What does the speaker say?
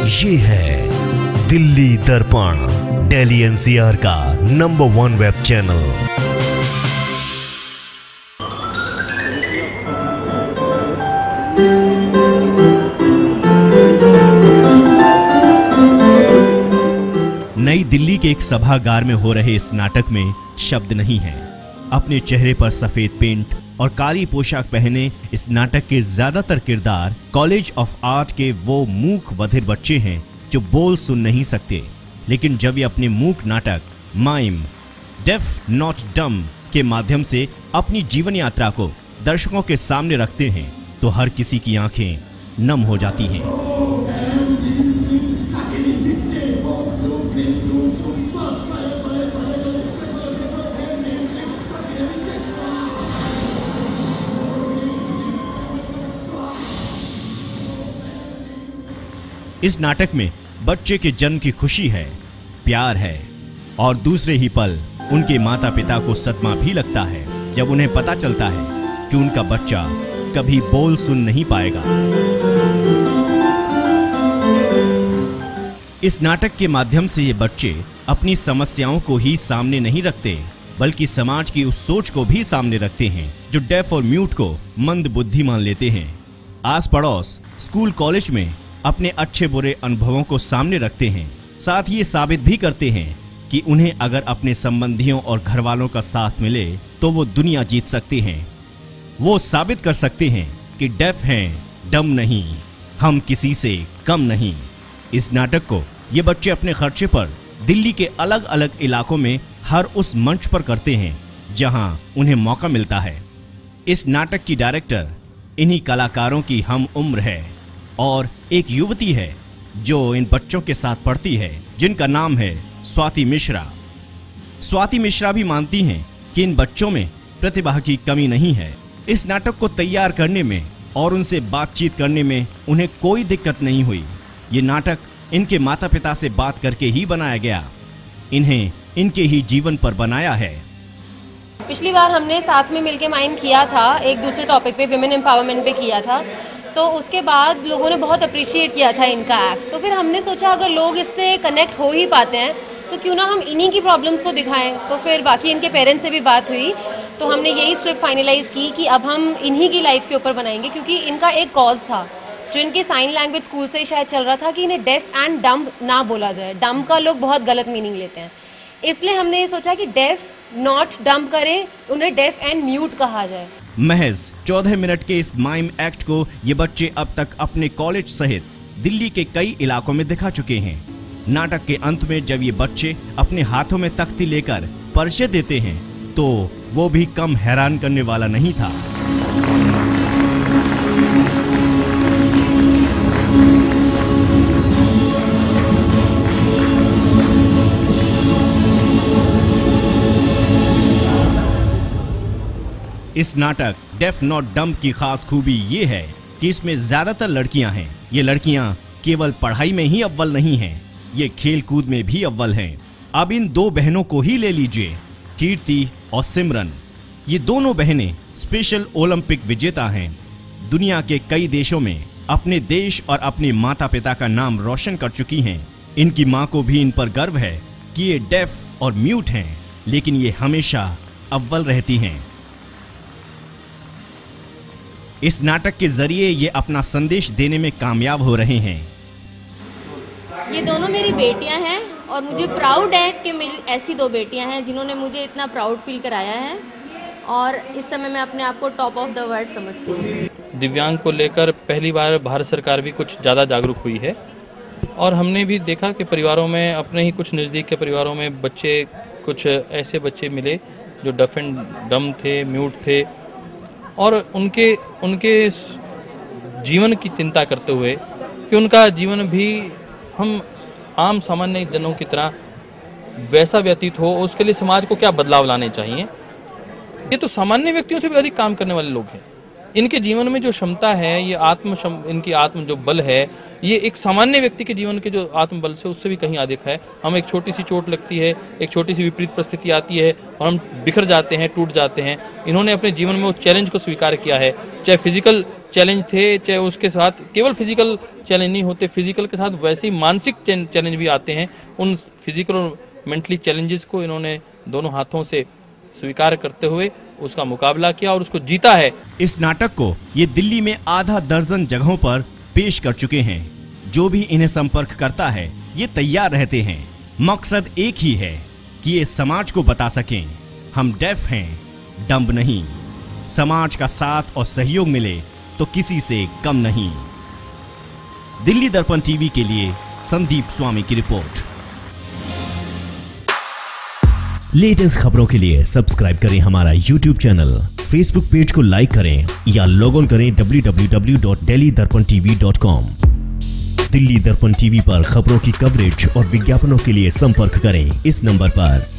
ये है दिल्ली दर्पण, दिल्ली एनसीआर का नंबर 1 वेब चैनल। नई दिल्ली के एक सभागार में हो रहे इस नाटक में शब्द नहीं है। अपने चेहरे पर सफेद पेंट और काली पोशाक पहने इस नाटक के ज्यादातर किरदार कॉलेज ऑफ आर्ट के वो मूक बधिर बच्चे हैं जो बोल सुन नहीं सकते, लेकिन जब ये अपने मूक नाटक माइम डेफ नॉट डम के माध्यम से अपनी जीवन यात्रा को दर्शकों के सामने रखते हैं तो हर किसी की आंखें नम हो जाती हैं। इस नाटक में बच्चे के जन्म की खुशी है, प्यार है और दूसरे ही पल उनके माता पिता को सदमा भी लगता है जब उन्हें पता चलता है कि उनका बच्चा कभी बोल सुन नहीं पाएगा। इस नाटक के माध्यम से ये बच्चे अपनी समस्याओं को ही सामने नहीं रखते बल्कि समाज की उस सोच को भी सामने रखते हैं जो डेफ और म्यूट को मंद बुद्धि मान लेते हैं। आस पड़ोस, स्कूल, कॉलेज में अपने अच्छे बुरे अनुभवों को सामने रखते हैं, साथ ये साबित भी करते हैं कि उन्हें अगर अपने संबंधियों और घर वालों का साथ मिले तो वो दुनिया जीत सकते हैं। वो साबित कर सकते हैं कि डेफ हैं, डम नहीं, हम किसी से कम नहीं। इस नाटक को ये बच्चे अपने खर्चे पर दिल्ली के अलग अलग इलाकों में हर उस मंच पर करते हैं जहां उन्हें मौका मिलता है। इस नाटक की डायरेक्टर इन्हीं कलाकारों की हम उम्र है और एक युवती है जो इन बच्चों के साथ पढ़ती है जिनका नाम है स्वाति मिश्रा। स्वाति मिश्रा भी मानती हैं कि इन बच्चों में प्रतिभा की कमी नहीं है। इस नाटक को तैयार करने में और उनसे बातचीत करने में उन्हें कोई दिक्कत नहीं हुई। ये नाटक इनके माता पिता से बात करके ही बनाया गया, इन्हें इनके ही जीवन पर बनाया है। पिछली बार हमने साथ में मिलके माइम किया था, एक दूसरे टॉपिक पे, विमेन एम्पावरमेंट पे किया था, तो उसके बाद लोगों ने बहुत अप्रिशिएट किया था इनका एक्ट। तो फिर हमने सोचा अगर लोग इससे कनेक्ट हो ही पाते हैं तो क्यों ना हम इन्हीं की प्रॉब्लम्स को दिखाएं। तो फिर बाकी इनके पेरेंट्स से भी बात हुई तो हमने यही स्क्रिप्ट फाइनलाइज की कि अब हम इन्हीं की लाइफ के ऊपर बनाएंगे, क्योंकि इनका एक कॉज था जो इनके साइन लैंग्वेज स्कूल से शायद चल रहा था कि इन्हें डेफ एंड डम्ब ना बोला जाए। डम्ब का लोग बहुत गलत मीनिंग लेते हैं, इसलिए हमने ये सोचा कि डेफ नॉट डम्ब करे, उन्हें डेफ एंड म्यूट कहा जाए। महज 14 मिनट के इस माइम एक्ट को ये बच्चे अब तक अपने कॉलेज सहित दिल्ली के कई इलाकों में दिखा चुके हैं। नाटक के अंत में जब ये बच्चे अपने हाथों में तख्ती लेकर परिचय देते हैं तो वो भी कम हैरान करने वाला नहीं था। इस नाटक डेफ नॉट डम्ब की खास खूबी ये है कि इसमें ज्यादातर लड़कियां हैं। ये लड़कियां केवल पढ़ाई में ही अव्वल नहीं हैं, ये खेल कूद में भी अव्वल हैं। अब इन दो बहनों को ही ले लीजिए, कीर्ति और सिमरन। ये दोनों बहनें स्पेशल ओलंपिक विजेता हैं। दुनिया के कई देशों में अपने देश और अपने माता पिता का नाम रोशन कर चुकी हैं। इनकी माँ को भी इन पर गर्व है कि ये डेफ और म्यूट हैं, लेकिन ये हमेशा अव्वल रहती हैं। इस नाटक के जरिए ये अपना संदेश देने में कामयाब हो रहे हैं। ये दोनों मेरी बेटियां हैं और मुझे प्राउड है कि मेरी ऐसी दो बेटियां हैं जिन्होंने मुझे इतना प्राउड फील कराया है और इस समय मैं अपने आप को टॉप ऑफ द वर्ल्ड समझती हूँ। दिव्यांग को लेकर पहली बार भारत सरकार भी कुछ ज़्यादा जागरूक हुई है और हमने भी देखा कि परिवारों में, अपने ही कुछ नज़दीक के परिवारों में बच्चे, कुछ ऐसे बच्चे मिले जो डफ एंड डम थे, म्यूट थे और उनके जीवन की चिंता करते हुए कि उनका जीवन भी हम आम सामान्य जनों की तरह वैसा व्यतीत हो, उसके लिए समाज को क्या बदलाव लाने चाहिए। ये तो सामान्य व्यक्तियों से भी अधिक काम करने वाले लोग हैं। इनके जीवन में जो क्षमता है, ये इनकी आत्म जो बल है, ये एक सामान्य व्यक्ति के जीवन के जो आत्म बल से उससे भी कहीं अधिक है। हम एक छोटी सी चोट लगती है, एक छोटी सी विपरीत परिस्थिति आती है और हम बिखर जाते हैं, टूट जाते हैं। इन्होंने अपने जीवन में उस चैलेंज को स्वीकार किया है, चाहे फिजिकल चैलेंज थे, चाहे उसके साथ केवल फिजिकल चैलेंज नहीं होते फिजिकल के साथ, वैसे ही मानसिक चैलेंज भी आते हैं। उन फिजिकल और मेंटली चैलेंजेस को इन्होंने दोनों हाथों से स्वीकार करते हुए उसका मुकाबला किया और उसको जीता है। इस नाटक को ये दिल्ली में आधा दर्जन जगहों पर पेश कर चुके हैं। जो भी इन्हें संपर्क करता है ये तैयार रहते हैं। मकसद एक ही है कि ये समाज को बता सकें हम डेफ हैं, डम्ब नहीं। समाज का साथ और सहयोग मिले तो किसी से कम नहीं। दिल्ली दर्पण टीवी के लिए संदीप स्वामी की रिपोर्ट। लेटेस्ट खबरों के लिए सब्सक्राइब करें हमारा YouTube चैनल, Facebook पेज को लाइक करें या लॉग ऑन करें www.delhidarpantv.com। दिल्ली दर्पण टीवी पर खबरों की कवरेज और विज्ञापनों के लिए संपर्क करें इस नंबर पर।